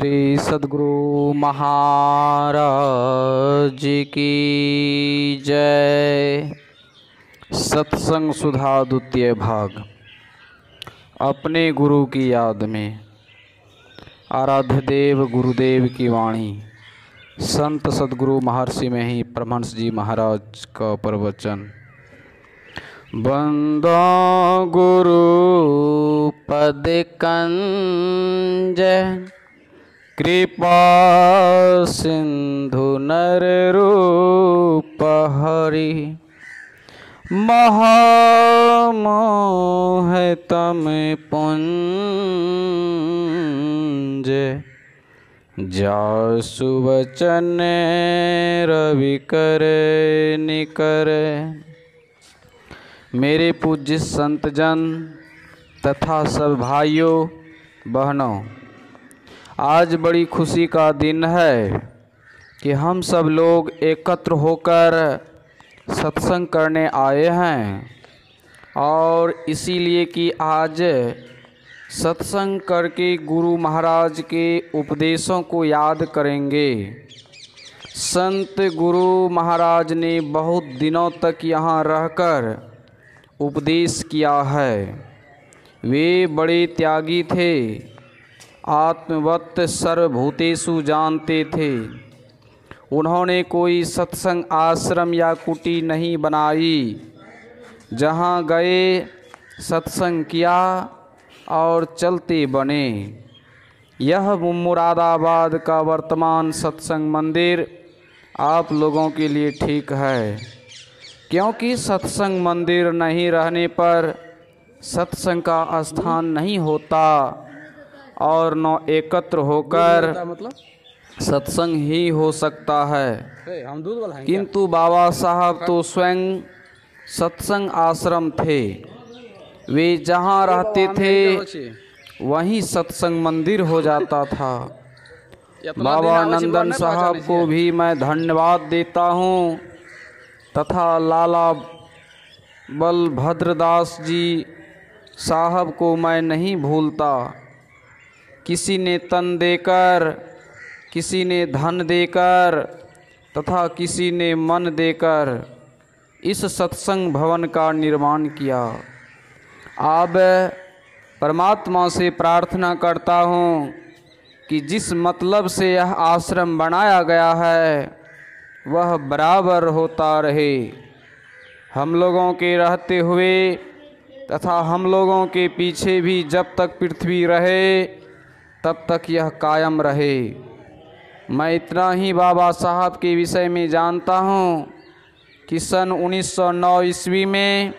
श्री सद्गुरु महाराज की जय। सत्संग सुधा द्वितीय भाग। अपने गुरु की याद में। आराध्य देव गुरुदेव की वाणी। संत सद्गुरु महर्षि में ही परमहंस जी महाराज का प्रवचन। बंदो गुरु पद कंज, कृपा सिंधु नर रूप हरि। महामोह तम पुंज, जासु वचन रवि कर निकर। मेरे पूज्य संतजन तथा सब भाइयों बहनों, आज बड़ी खुशी का दिन है कि हम सब लोग एकत्र होकर सत्संग करने आए हैं। और इसीलिए कि आज सत्संग करके गुरु महाराज के उपदेशों को याद करेंगे। संत गुरु महाराज ने बहुत दिनों तक यहाँ रहकर उपदेश किया है। वे बड़े त्यागी थे, आत्मवत् सर्वभूतेषु जानते थे। उन्होंने कोई सत्संग आश्रम या कुटी नहीं बनाई। जहाँ गए सत्संग किया और चलते बने। यह मुरादाबाद का वर्तमान सत्संग मंदिर आप लोगों के लिए ठीक है, क्योंकि सत्संग मंदिर नहीं रहने पर सत्संग का स्थान नहीं होता और न एकत्र होकर सत्संग ही हो सकता है। किंतु बाबा साहब तो स्वयं सत्संग आश्रम थे। वे जहाँ रहते थे वहीं सत्संग मंदिर हो जाता था। बाबा नंदन साहब को भी मैं धन्यवाद देता हूँ तथा लाला बलभद्रदास जी साहब को मैं नहीं भूलता। किसी ने तन देकर, किसी ने धन देकर तथा किसी ने मन देकर इस सत्संग भवन का निर्माण किया। अब परमात्मा से प्रार्थना करता हूँ कि जिस मतलब से यह आश्रम बनाया गया है वह बराबर होता रहे। हम लोगों के रहते हुए तथा हम लोगों के पीछे भी जब तक पृथ्वी रहे तब तक यह कायम रहे। मैं इतना ही बाबा साहब के विषय में जानता हूँ कि सन 1909 ईस्वी में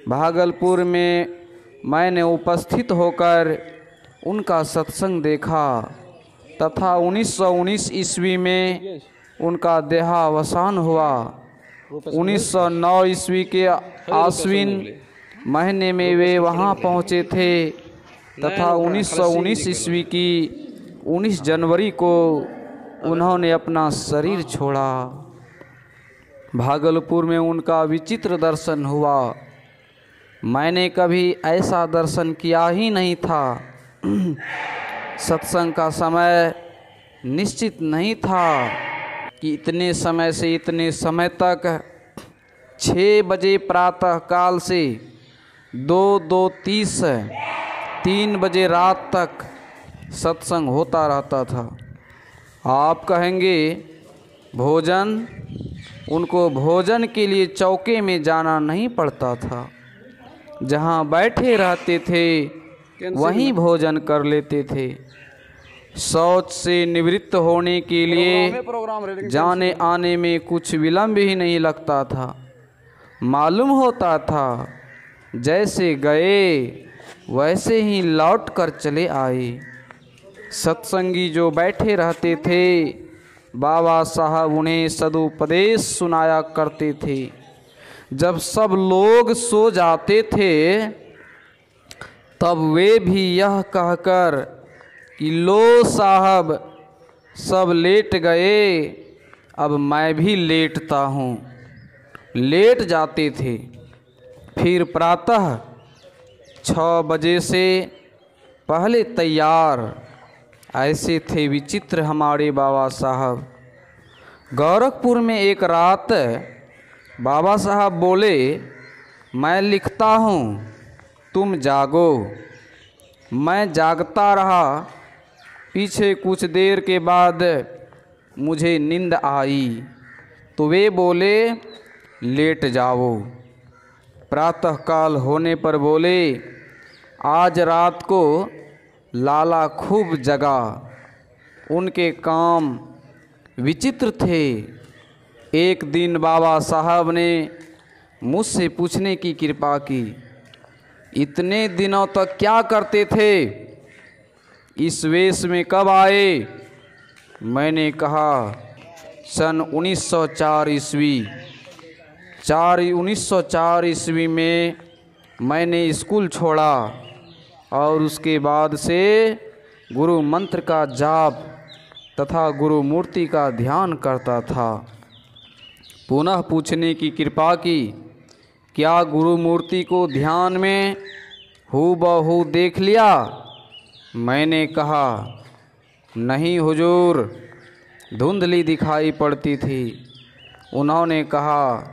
भागलपुर में मैंने उपस्थित होकर उनका सत्संग देखा तथा 1919 ईस्वी में उनका देहावसान हुआ। 1909 ईस्वी के आश्विन महीने में वे वहाँ पहुँचे थे तथा 1919 ईस्वी की 19 जनवरी को उन्होंने अपना शरीर छोड़ा। भागलपुर में उनका विचित्र दर्शन हुआ। मैंने कभी ऐसा दर्शन किया ही नहीं था। सत्संग का समय निश्चित नहीं था कि इतने समय से इतने समय तक 6 बजे प्रातः काल से 2:30 3 बजे रात तक सत्संग होता रहता था। आप कहेंगे भोजन, उनको भोजन के लिए चौके में जाना नहीं पड़ता था। जहाँ बैठे रहते थे वहीं भोजन कर लेते थे। शौच से निवृत्त होने के लिए जाने आने में कुछ विलंब ही नहीं लगता था। मालूम होता था जैसे गए वैसे ही लौट कर चले आए। सत्संगी जो बैठे रहते थे बाबा साहब उन्हें सदुपदेश सुनाया करते थे। जब सब लोग सो जाते थे तब वे भी यह कहकर कि लो साहब सब लेट गए, अब मैं भी लेटता हूँ, लेट जाते थे। फिर प्रातः 6 बजे से पहले तैयार ऐसे थे विचित्र हमारे बाबा साहब। गोरखपुर में एक रात बाबा साहब बोले, मैं लिखता हूँ, तुम जागो। मैं जागता रहा। पीछे कुछ देर के बाद मुझे नींद आई तो वे बोले, लेट जाओ। प्रातःकाल होने पर बोले, आज रात को लाला खूब जगा। उनके काम विचित्र थे। एक दिन बाबा साहब ने मुझसे पूछने की कृपा की, इतने दिनों तक क्या करते थे? इस वेश में कब आए? मैंने कहा, सन 1904 ईस्वी। 1904 ईस्वी में मैंने स्कूल छोड़ा और उसके बाद से गुरु मंत्र का जाप तथा गुरु मूर्ति का ध्यान करता था। पुनः पूछने की कृपा की, क्या गुरु मूर्ति को ध्यान में हूबहू देख लिया? मैंने कहा, नहीं हुजूर, धुंधली दिखाई पड़ती थी। उन्होंने कहा,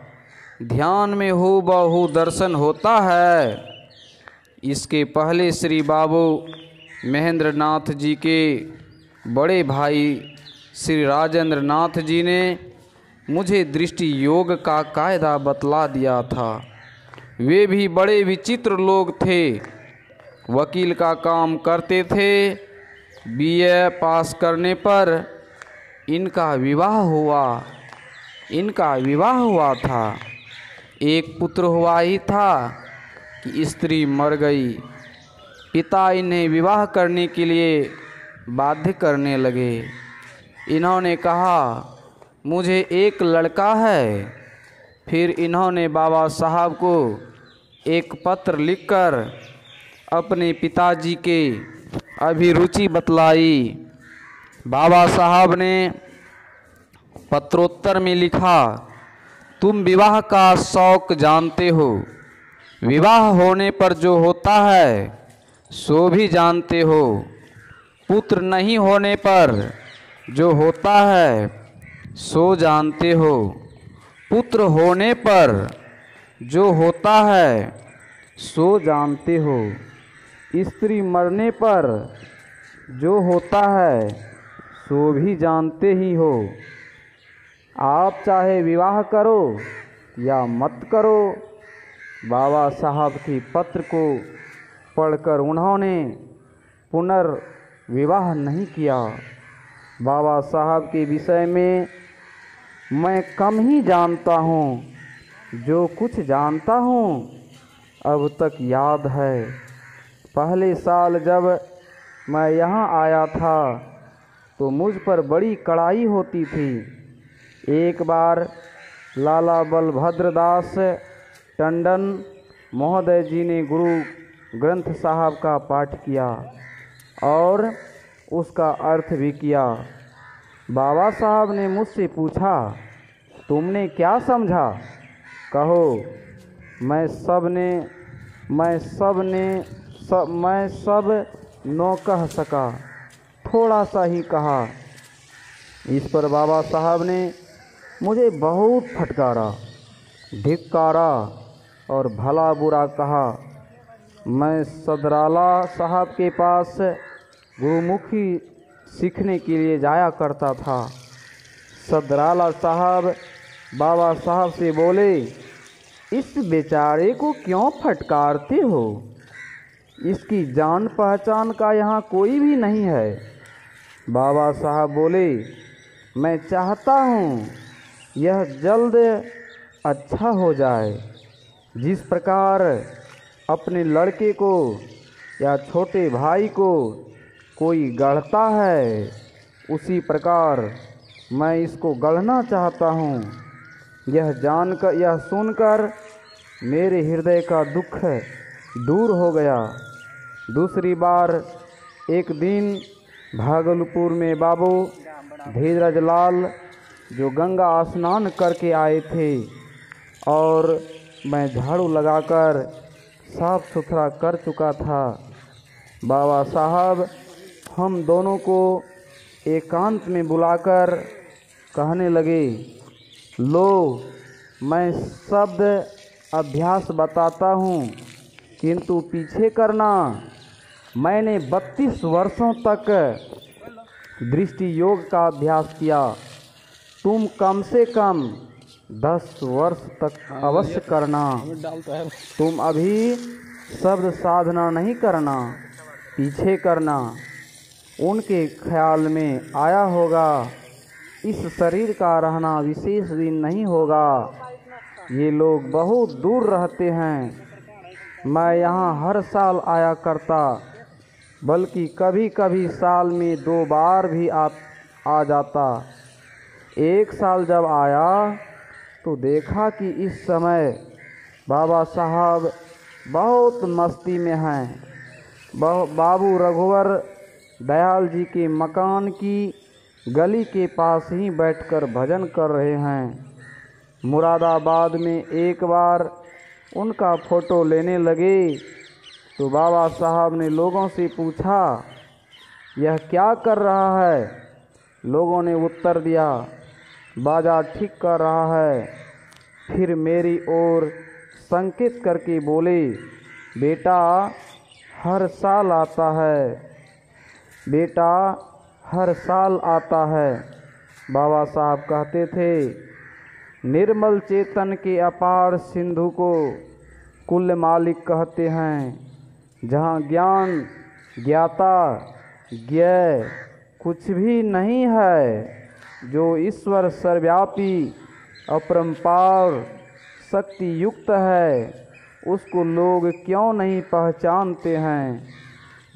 ध्यान में हूबहू दर्शन होता है। इसके पहले श्री बाबू महेंद्र नाथ जी के बड़े भाई श्री राजेंद्र नाथ जी ने मुझे दृष्टि योग का कायदा बतला दिया था। वे भी बड़े विचित्र लोग थे। वकील का काम करते थे। बीए पास करने पर इनका विवाह हुआ था। एक पुत्र हुआ ही था कि स्त्री मर गई। पिता इन्हें विवाह करने के लिए बाध्य करने लगे। इन्होंने कहा, मुझे एक लड़का है। फिर इन्होंने बाबा साहब को एक पत्र लिखकर अपने पिताजी के अभिरुचि बतलाई। बाबा साहब ने पत्रोत्तर में लिखा, तुम विवाह का शौक जानते हो। विवाह होने पर जो होता है सो भी जानते हो। पुत्र नहीं होने पर जो होता है सो जानते हो। पुत्र होने पर जो होता है सो जानते हो। स्त्री मरने पर जो होता है सो भी जानते ही हो। आप चाहे विवाह करो या मत करो। बाबा साहब के पत्र को पढ़कर उन्होंने पुनर्विवाह नहीं किया। बाबा साहब के विषय में मैं कम ही जानता हूँ। जो कुछ जानता हूँ अब तक याद है। पहले साल जब मैं यहाँ आया था तो मुझ पर बड़ी कड़ाई होती थी। एक बार लाला बलभद्र दास टंडन महोदय जी ने गुरु ग्रंथ साहब का पाठ किया और उसका अर्थ भी किया। बाबा साहब ने मुझसे पूछा, तुमने क्या समझा? कहो। मैं सब न कह सका, थोड़ा सा ही कहा। इस पर बाबा साहब ने मुझे बहुत फटकारा, धिक्कारा और भला बुरा कहा। मैं सदराला साहब के पास गुरुमुखी सीखने के लिए जाया करता था। सदराला साहब बाबा साहब से बोले, इस बेचारे को क्यों फटकारते हो? इसकी जान पहचान का यहाँ कोई भी नहीं है। बाबा साहब बोले, मैं चाहता हूँ यह जल्द अच्छा हो जाए। जिस प्रकार अपने लड़के को या छोटे भाई को कोई गढ़ता है, उसी प्रकार मैं इसको गढ़ना चाहता हूँ। यह सुनकर मेरे हृदय का दुख दूर हो गया। दूसरी बार एक दिन भागलपुर में बाबू धीरज लाल जो गंगा स्नान करके आए थे और मैं झाड़ू लगाकर साफ सुथरा कर चुका था। बाबा साहब हम दोनों को एकांत में बुलाकर कहने लगे, लो मैं शब्द अभ्यास बताता हूँ, किंतु पीछे करना। मैंने 32 वर्षों तक दृष्टि योग का अभ्यास किया, तुम कम से कम 10 वर्ष तक अवश्य करना। तुम अभी शब्द साधना नहीं करना, पीछे करना। उनके ख्याल में आया होगा इस शरीर का रहना विशेष दिन नहीं होगा, ये लोग बहुत दूर रहते हैं। मैं यहाँ हर साल आया करता, बल्कि कभी कभी साल में 2 बार भी आ जाता। एक साल जब आया तो देखा कि इस समय बाबा साहब बहुत मस्ती में हैं। बाबू रघुवर दयाल जी के मकान की गली के पास ही बैठकर भजन कर रहे हैं। मुरादाबाद में एक बार उनका फ़ोटो लेने लगे तो बाबा साहब ने लोगों से पूछा, यह क्या कर रहा है? लोगों ने उत्तर दिया, बाजा ठीक कर रहा है। फिर मेरी ओर संकेत करके बोले, बेटा हर साल आता है, बेटा हर साल आता है। बाबा साहब कहते थे, निर्मल चेतन के अपार सिंधु को कुल मालिक कहते हैं। जहाँ ज्ञान ज्ञाता ज्ञेय कुछ भी नहीं है, जो ईश्वर सर्वव्यापी अपरंपार शक्ति युक्त है, उसको लोग क्यों नहीं पहचानते हैं।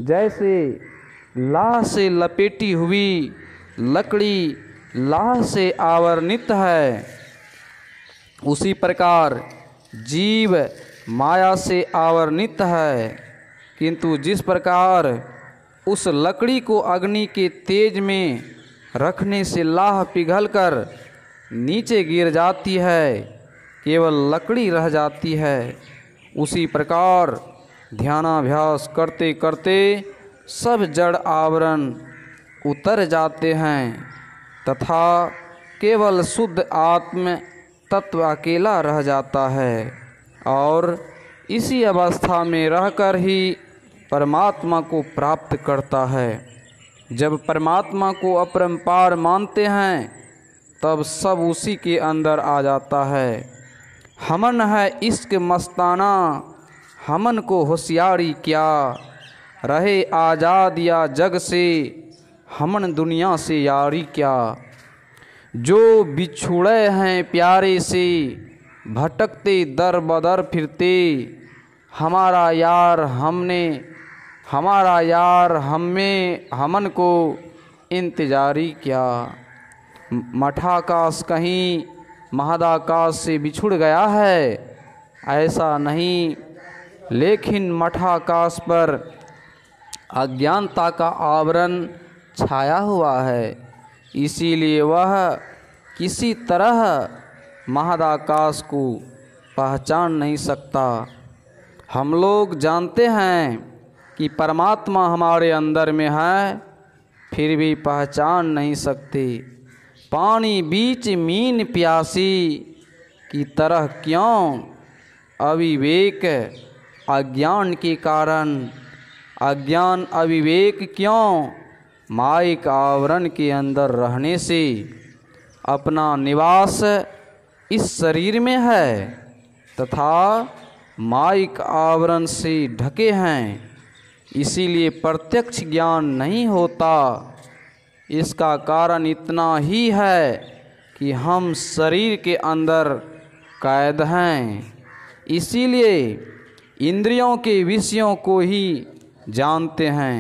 जैसे लाह से लपेटी हुई लकड़ी लाह से आवरणित है, उसी प्रकार जीव माया से आवरणित है। किंतु जिस प्रकार उस लकड़ी को अग्नि के तेज में रखने से लाह पिघलकर नीचे गिर जाती है, केवल लकड़ी रह जाती है, उसी प्रकार ध्यानाभ्यास करते करते सब जड़ आवरण उतर जाते हैं तथा केवल शुद्ध आत्म तत्व अकेला रह जाता है। और इसी अवस्था में रहकर ही परमात्मा को प्राप्त करता है। जब परमात्मा को अपरंपार मानते हैं तब सब उसी के अंदर आ जाता है। हमन है इश्क मस्ताना, हमन को होशियारी क्या, रहे आज़ाद या जग से, हमन दुनिया से यारी क्या। जो बिछुड़े हैं प्यारे से, भटकते दर बदर फिरते, हमारा यार हमें हमन को इंतजारी क्या। मठाकाश कहीं महदाकाश से बिछुड़ गया है, ऐसा नहीं, लेकिन मठाकाश पर अज्ञानता का आवरण छाया हुआ है, इसीलिए वह किसी तरह महदाकाश को पहचान नहीं सकता। हम लोग जानते हैं कि परमात्मा हमारे अंदर में है, फिर भी पहचान नहीं सकते। पानी बीच मीन प्यासी की तरह क्यों, अविवेक अज्ञान के कारण, अज्ञान अविवेक क्यों, माइक आवरण के अंदर रहने से। अपना निवास इस शरीर में है तथा माइक आवरण से ढके हैं, इसीलिए प्रत्यक्ष ज्ञान नहीं होता। इसका कारण इतना ही है कि हम शरीर के अंदर कैद हैं, इसीलिए इंद्रियों के विषयों को ही जानते हैं।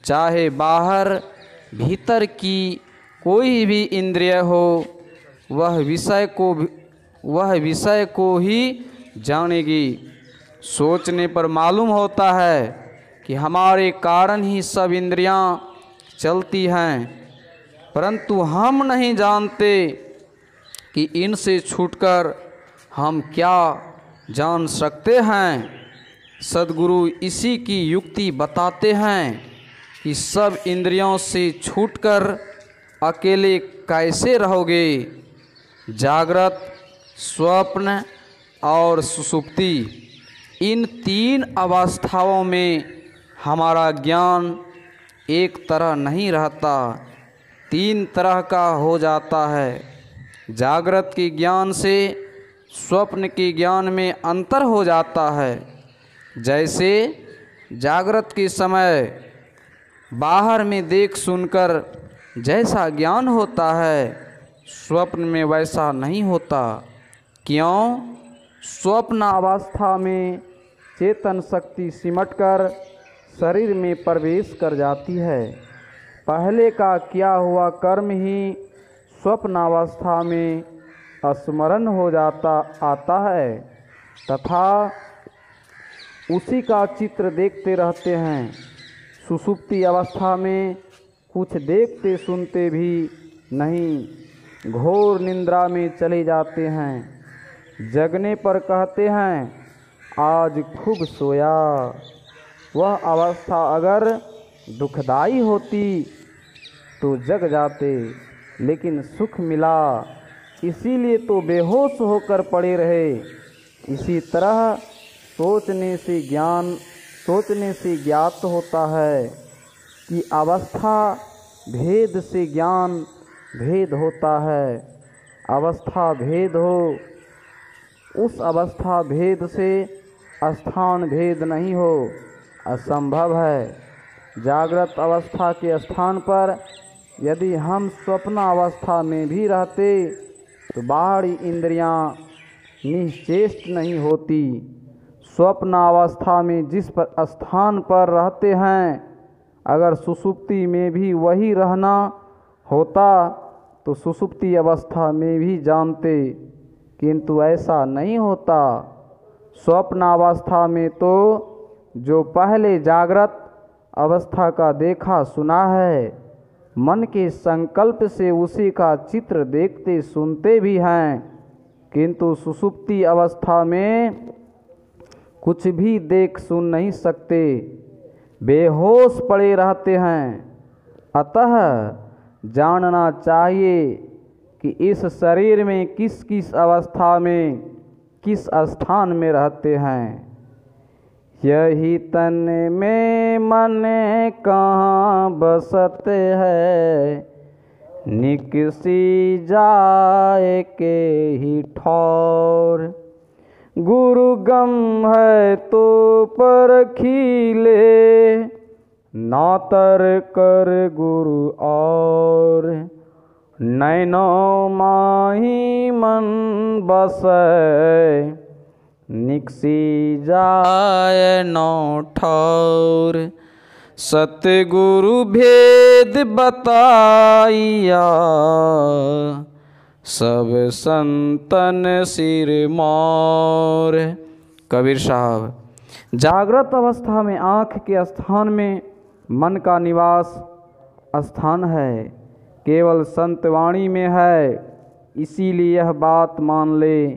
चाहे बाहर भीतर की कोई भी इंद्रिय हो, वह विषय को ही जानेगी। सोचने पर मालूम होता है कि हमारे कारण ही सब इंद्रियां चलती हैं, परंतु हम नहीं जानते कि इनसे छूटकर हम क्या जान सकते हैं। सद्गुरु इसी की युक्ति बताते हैं कि सब इंद्रियों से छूटकर अकेले कैसे रहोगे। जागृत, स्वप्न और सुषुप्ति, इन तीन अवस्थाओं में हमारा ज्ञान एक तरह नहीं रहता, तीन तरह का हो जाता है। जागृत के ज्ञान से स्वप्न के ज्ञान में अंतर हो जाता है। जैसे जागृत के समय बाहर में देख सुनकर जैसा ज्ञान होता है, स्वप्न में वैसा नहीं होता। क्यों? स्वप्न अवस्था में चेतन शक्ति सिमटकर शरीर में प्रवेश कर जाती है। पहले का किया हुआ कर्म ही स्वप्न अवस्था में स्मरण हो आता है तथा उसी का चित्र देखते रहते हैं। सुषुप्ति अवस्था में कुछ देखते सुनते भी नहीं, घोर निद्रा में चले जाते हैं। जगने पर कहते हैं आज खूब सोया। वह अवस्था अगर दुखदाई होती तो जग जाते, लेकिन सुख मिला इसीलिए तो बेहोश होकर पड़े रहे। इसी तरह सोचने से ज्ञात होता है कि अवस्था भेद से ज्ञान भेद होता है। अवस्था भेद हो, उस अवस्था भेद से स्थान भेद नहीं हो, असंभव है। जागृत अवस्था के स्थान पर यदि हम स्वप्न अवस्था में भी रहते तो बाहरी इंद्रियां निश्चेष्ट नहीं होती। स्वप्न अवस्था में जिस पर स्थान पर रहते हैं, अगर सुषुप्ति में भी वही रहना होता तो सुषुप्ति अवस्था में भी जानते, किंतु ऐसा नहीं होता। स्वप्न अवस्था में तो जो पहले जागृत अवस्था का देखा सुना है, मन के संकल्प से उसी का चित्र देखते सुनते भी हैं, किंतु सुषुप्ति अवस्था में कुछ भी देख सुन नहीं सकते, बेहोश पड़े रहते हैं। अतः जानना चाहिए कि इस शरीर में किस किस अवस्था में किस स्थान में रहते हैं। यही तन में मन कहाँ बसते है, निकसी जाए के ही ठौर। गुरु गम है तो परखीले, नातर कर गुरु और। नैनो माही मन बसै, निकसी जाय नौ ठौर। सतगुरु भेद बताइया, सब संतन सिर मोर। कबीर साहब, जागृत अवस्था में आँख के स्थान में मन का निवास स्थान है, केवल संतवाणी में है, इसीलिए यह बात मान ले,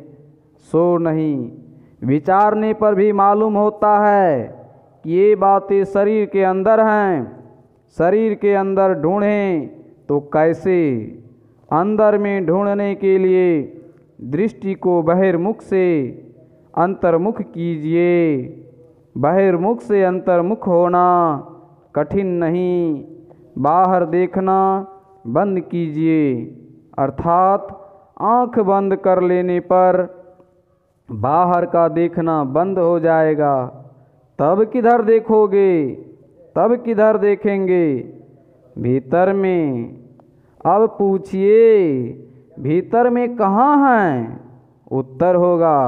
सो नहीं। विचारने पर भी मालूम होता है कि ये बातें शरीर के अंदर हैं। शरीर के अंदर ढूंढें तो कैसे? अंदर में ढूंढने के लिए दृष्टि को बहिर्मुख से अंतर्मुख कीजिए। बहिर्मुख से अंतर्मुख होना कठिन नहीं, बाहर देखना बंद कीजिए। अर्थात आँख बंद कर लेने पर बाहर का देखना बंद हो जाएगा। तब किधर देखोगे? तब किधर देखेंगे? भीतर में। अब पूछिए, भीतर में कहाँ हैं? उत्तर होगा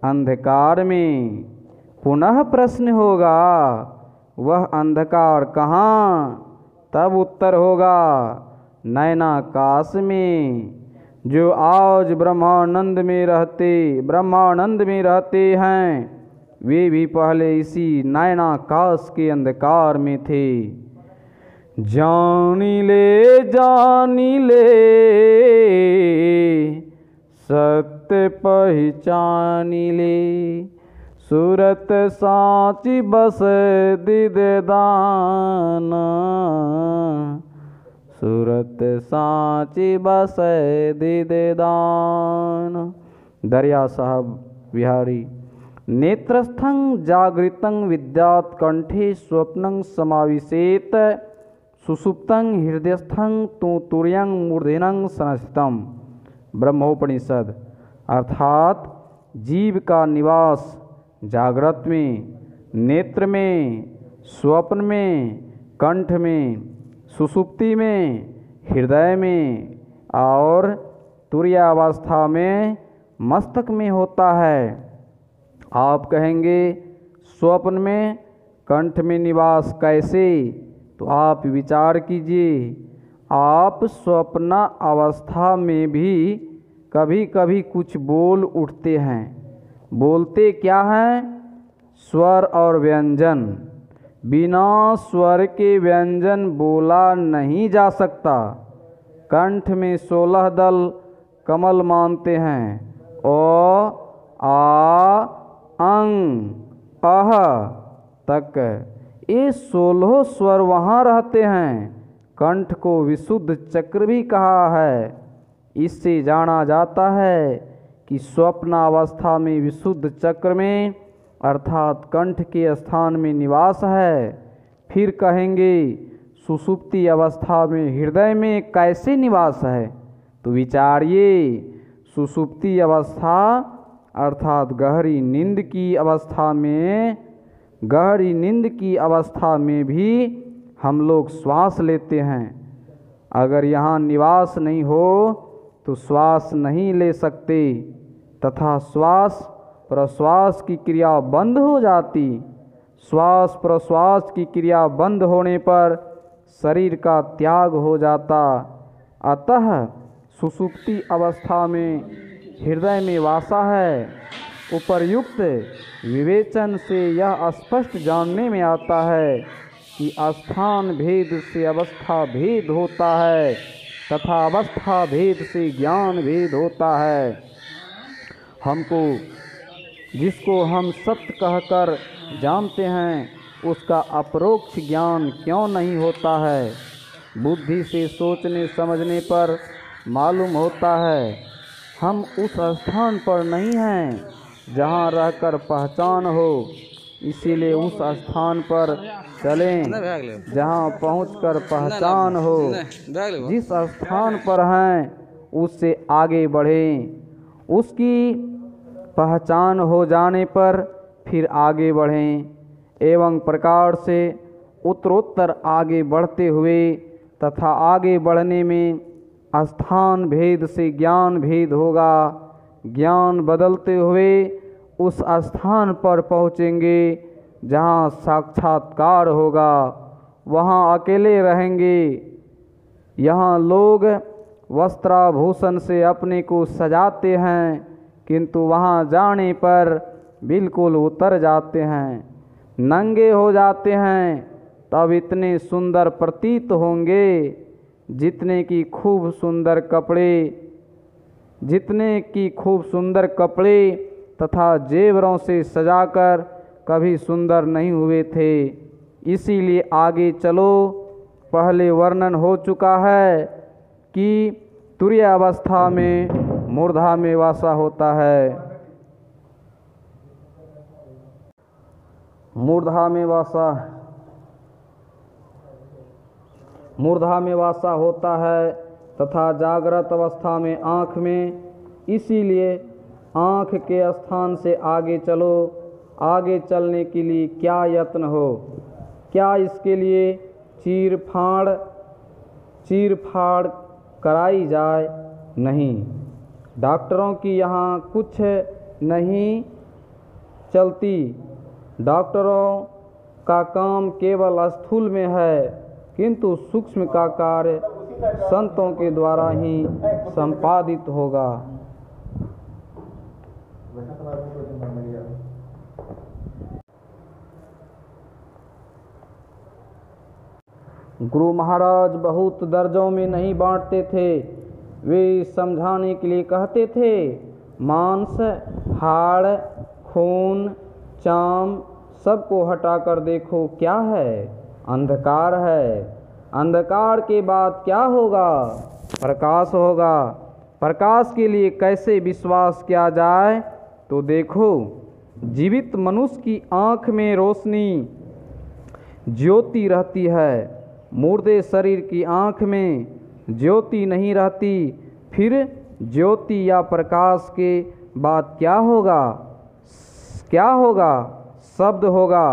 अंधकार में। पुनः प्रश्न होगा, वह अंधकार कहाँ? तब उत्तर होगा नैनाकाश में। जो आज ब्रह्मानंद में रहते हैं, वे भी पहले इसी नैनाकाश के अंधकार में थे। जानी ले सत्य पहचानी ले, सूरत सांची बस दीदे दान, सूरत सांची बस दीदे दान। दरिया साहब बिहारी। नेत्रस्थं जागृतं विद्यात् कंठे स्वप्नं समाविशेत, सुषुप्तं हृदयस्थं तु तुर्यं मूर्धन्यं संस्थितम्। ब्रह्मोपनिषद। अर्थात जीव का निवास जागृत में, नेत्र में, स्वप्न में, कंठ में, सुषुप्ति में, हृदय में और तुर्यावस्था में मस्तक में होता है। आप कहेंगे स्वप्न में, कंठ में निवास कैसे? तो आप विचार कीजिए। आप स्वप्न अवस्था में भी कभी कभी कुछ बोल उठते हैं। बोलते क्या हैं? स्वर और व्यंजन। बिना स्वर के व्यंजन बोला नहीं जा सकता। कंठ में 16 दल कमल मानते हैं। ओ, आ, अंग, अह तक ये 16 स्वर वहाँ रहते हैं। कंठ को विशुद्ध चक्र भी कहा है। इससे जाना जाता है कि स्वप्नावस्था में विशुद्ध चक्र में अर्थात कंठ के स्थान में निवास है। फिर कहेंगे सुषुप्ति अवस्था में हृदय में कैसे निवास है? तो विचारिए। सुषुप्ति अवस्था अर्थात गहरी नींद की अवस्था में, गहरी नींद की अवस्था में भी हम लोग श्वास लेते हैं। अगर यहाँ निवास नहीं हो तो श्वास नहीं ले सकते तथा श्वास प्रश्वास की क्रिया बंद हो जाती। श्वास प्रश्वास की क्रिया बंद होने पर शरीर का त्याग हो जाता। अतः सुषुप्ति अवस्था में हृदय में वासा है। उपर्युक्त विवेचन से यह स्पष्ट जानने में आता है कि स्थान भेद से अवस्था भेद होता है तथा अवस्था भेद से ज्ञान भेद होता है। हमको जिसको हम सत्य कहकर जानते हैं उसका अपरोक्ष ज्ञान क्यों नहीं होता है? बुद्धि से सोचने समझने पर मालूम होता है हम उस स्थान पर नहीं हैं जहाँ रहकर पहचान हो। इसीलिए उस स्थान पर चलें जहाँ पहुंचकर पहचान हो। जिस स्थान पर हैं उससे आगे बढ़ें। उसकी पहचान हो जाने पर फिर आगे बढ़ें। एवं प्रकार से उत्तरोत्तर आगे बढ़ते हुए तथा आगे बढ़ने में स्थान भेद से ज्ञान भेद होगा। ज्ञान बदलते हुए उस स्थान पर पहुँचेंगे जहाँ साक्षात्कार होगा। वहाँ अकेले रहेंगे। यहाँ लोग वस्त्राभूषण से अपने को सजाते हैं किंतु वहाँ जाने पर बिल्कुल उतर जाते हैं, नंगे हो जाते हैं। तब इतने सुंदर प्रतीत होंगे जितने की खूब सुंदर कपड़े तथा जेवरों से सजाकर कभी सुंदर नहीं हुए थे। इसीलिए आगे चलो। पहले वर्णन हो चुका है कि तुरीय अवस्था में मूर्धा में वासा होता है। मूर्धा में वासा होता है तथा जागृत अवस्था में आँख में। इसीलिए आँख के स्थान से आगे चलो। आगे चलने के लिए क्या यत्न हो? क्या इसके लिए चीर फाड़ कराई जाए? नहीं। डॉक्टरों की यहाँ कुछ नहीं चलती। डॉक्टरों का काम केवल स्थूल में है किंतु सूक्ष्म का कार्य संतों के द्वारा ही संपादित होगा। गुरु महाराज बहुत दर्जों में नहीं बांटते थे। वे समझाने के लिए कहते थे मांस, हाड़, खून, चाम सबको हटाकर देखो क्या है, अंधकार है। अंधकार के बाद क्या होगा? प्रकाश होगा। प्रकाश के लिए कैसे विश्वास किया जाए? तो देखो, जीवित मनुष्य की आँख में रोशनी ज्योति रहती है, मुर्दे शरीर की आँख में ज्योति नहीं रहती। फिर ज्योति या प्रकाश के बाद क्या होगा? क्या होगा? शब्द होगा।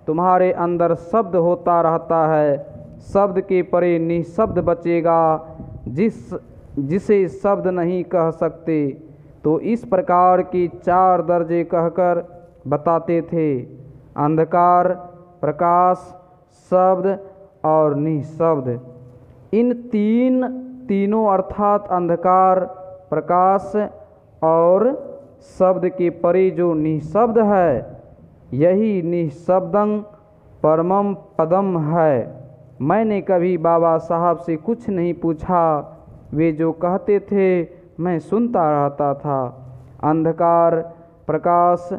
तुम्हारे अंदर शब्द होता रहता है, शब्द के परे निःशब्द बचेगा, जिसे शब्द नहीं कह सकते। तो इस प्रकार के 4 दर्जे कहकर बताते थे, अंधकार, प्रकाश, शब्द और निःशब्द। इन तीनों अर्थात अंधकार, प्रकाश और शब्द के परे जो निःशब्द है, यही निःशब्दं परमं पदम है। मैंने कभी बाबा साहब से कुछ नहीं पूछा, वे जो कहते थे मैं सुनता रहता था। अंधकार, प्रकाश,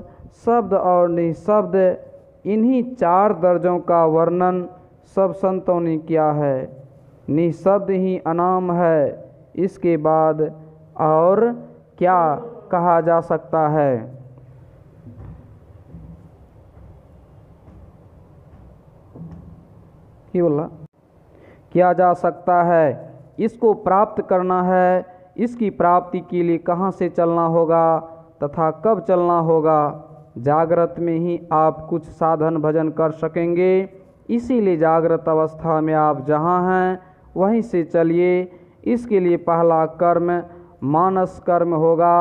शब्द और निःशब्द, इन्हीं 4 दर्जों का वर्णन सब संतों ने किया है। निःशब्द ही अनाम है, इसके बाद और क्या कहा जा सकता है? किया जा सकता है। इसको प्राप्त करना है, इसकी प्राप्ति के लिए कहाँ से चलना होगा तथा कब चलना होगा? जागृत में ही आप कुछ साधन भजन कर सकेंगे। इसीलिए जागृत अवस्था में आप जहाँ हैं वहीं से चलिए। इसके लिए पहला कर्म मानस कर्म होगा।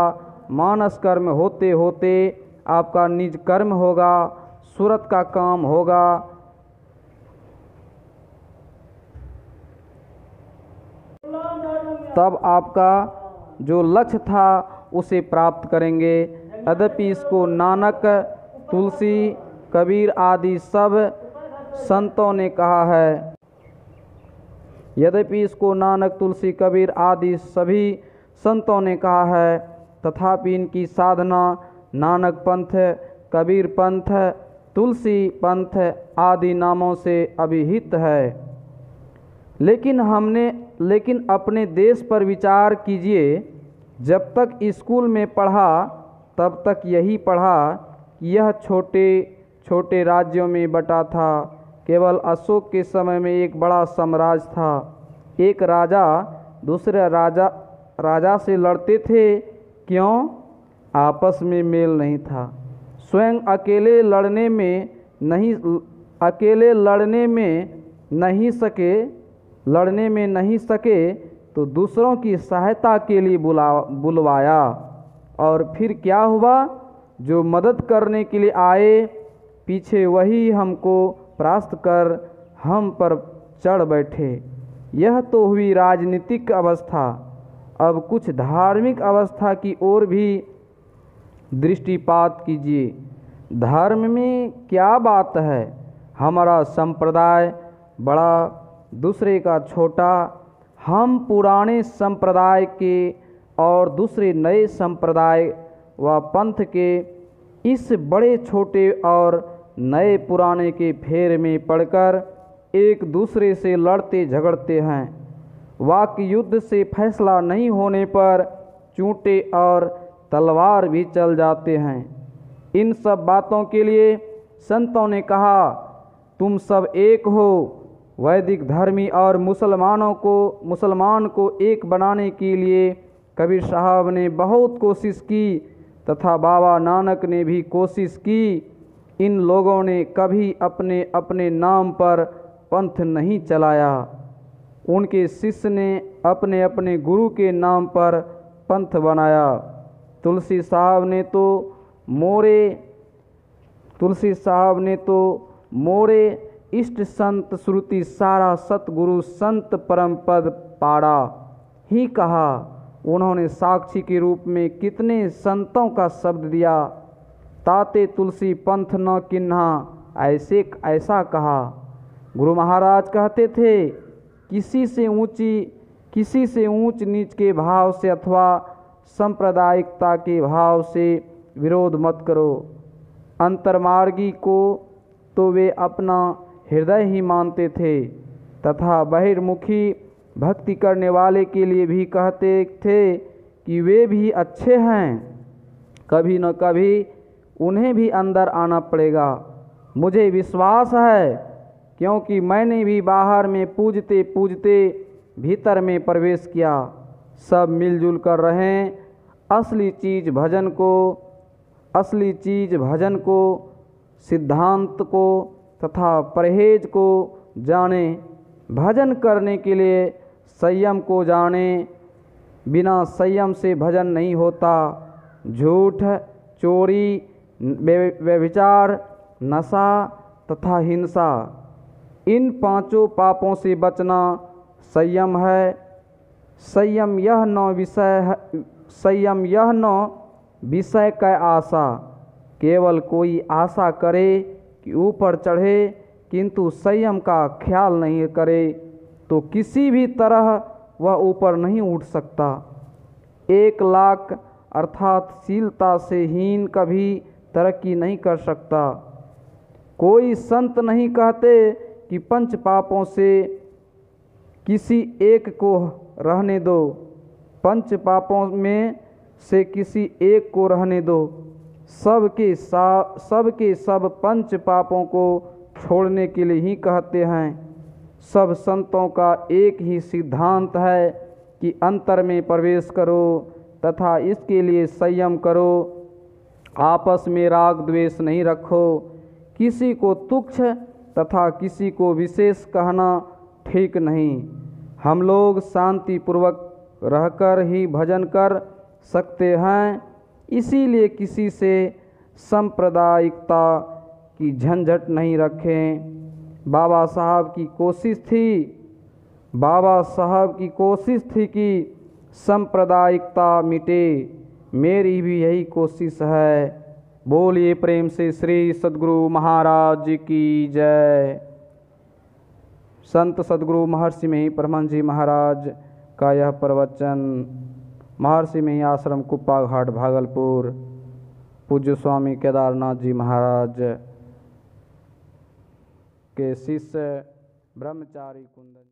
मानस कर्म होते होते आपका निज कर्म होगा, सूरत का काम होगा। तब आपका जो लक्ष्य था उसे प्राप्त करेंगे। यद्यपि इसको नानक, तुलसी, कबीर आदि सब संतों ने कहा है, यद्यपि इसको नानक, तुलसी, कबीर आदि सभी संतों ने कहा है, तथापि इनकी साधना नानक पंथ, कबीर पंथ, तुलसी पंथ आदि नामों से अभिहित है। लेकिन अपने देश पर विचार कीजिए। जब तक स्कूल में पढ़ा तब तक यही पढ़ा कि यह छोटे छोटे राज्यों में बटा था। केवल अशोक के समय में एक बड़ा साम्राज्य था। एक राजा दूसरे राजा से लड़ते थे। क्यों? आपस में मेल नहीं था। स्वयं अकेले लड़ने में नहीं सके तो दूसरों की सहायता के लिए बुलवाया। और फिर क्या हुआ? जो मदद करने के लिए आए, पीछे वही हमको परास्त कर हम पर चढ़ बैठे। यह तो हुई राजनीतिक अवस्था। अब कुछ धार्मिक अवस्था की ओर भी दृष्टिपात कीजिए। धर्म में क्या बात है? हमारा संप्रदाय बड़ा, दूसरे का छोटा। हम पुराने संप्रदाय के और दूसरे नए संप्रदाय व पंथ के इस बड़े छोटे और नए पुराने के फेर में पड़कर एक दूसरे से लड़ते झगड़ते हैं। वाक्य युद्ध से फैसला नहीं होने पर चूंटे और तलवार भी चल जाते हैं। इन सब बातों के लिए संतों ने कहा, तुम सब एक हो। वैदिक धर्मी और मुसलमान को एक बनाने के लिए कबीर साहब ने बहुत कोशिश की तथा बाबा नानक ने भी कोशिश की। इन लोगों ने कभी अपने अपने नाम पर पंथ नहीं चलाया। उनके शिष्य ने अपने अपने गुरु के नाम पर पंथ बनाया। तुलसी साहब ने तो मोरे इष्ट संत श्रुति सारा सतगुरु संत परम पद पाड़ा ही कहा। उन्होंने साक्षी के रूप में कितने संतों का शब्द दिया। ताते तुलसी पंथ न किन्हा, ऐसा कहा। गुरु महाराज कहते थे, किसी से ऊंच नीच के भाव से अथवा सांप्रदायिकता के भाव से विरोध मत करो। अंतर्मार्गी को तो वे अपना हृदय ही मानते थे तथा बहिर्मुखी भक्ति करने वाले के लिए भी कहते थे कि वे भी अच्छे हैं, कभी न कभी उन्हें भी अंदर आना पड़ेगा। मुझे विश्वास है, क्योंकि मैंने भी बाहर में पूजते पूजते भीतर में प्रवेश किया। सब मिलजुल कर रहें, असली चीज़ भजन को, सिद्धांत को तथा परहेज को जाने। भजन करने के लिए संयम को जाने, बिना संयम से भजन नहीं होता। झूठ, चोरी, व्यभिचार, नशा तथा हिंसा, इन पांचों पापों से बचना संयम है। संयम यह न विषय का आशा, केवल कोई आशा करे कि ऊपर चढ़े किंतु संयम का ख्याल नहीं करे तो किसी भी तरह वह ऊपर नहीं उठ सकता। 1 लाख अर्थात शीलता से हीन कभी तरक्की नहीं कर सकता। कोई संत नहीं कहते कि 5 पापों से किसी एक को रहने दो, 5 पापों में से किसी एक को रहने दो। सबके सब 5 पापों को छोड़ने के लिए ही कहते हैं। सब संतों का एक ही सिद्धांत है कि अंतर में प्रवेश करो तथा इसके लिए संयम करो। आपस में राग द्वेष नहीं रखो। किसी को तुच्छ तथा किसी को विशेष कहना ठीक नहीं। हम लोग शांतिपूर्वक रहकर ही भजन कर सकते हैं, इसीलिए किसी से सांप्रदायिकता की झंझट नहीं रखें। बाबा साहब की कोशिश थी कि सांप्रदायिकता मिटे। मेरी भी यही कोशिश है। बोलिए प्रेम से श्री सद्गुरु महाराज की जय। संत सद्गुरु महर्षि में ही परमहंस जी महाराज का यह प्रवचन महर्षि में ही आश्रम कुप्पा घाट भागलपुर पूज्य स्वामी केदारनाथ जी महाराज के शिष्य ब्रह्मचारी कुंदन।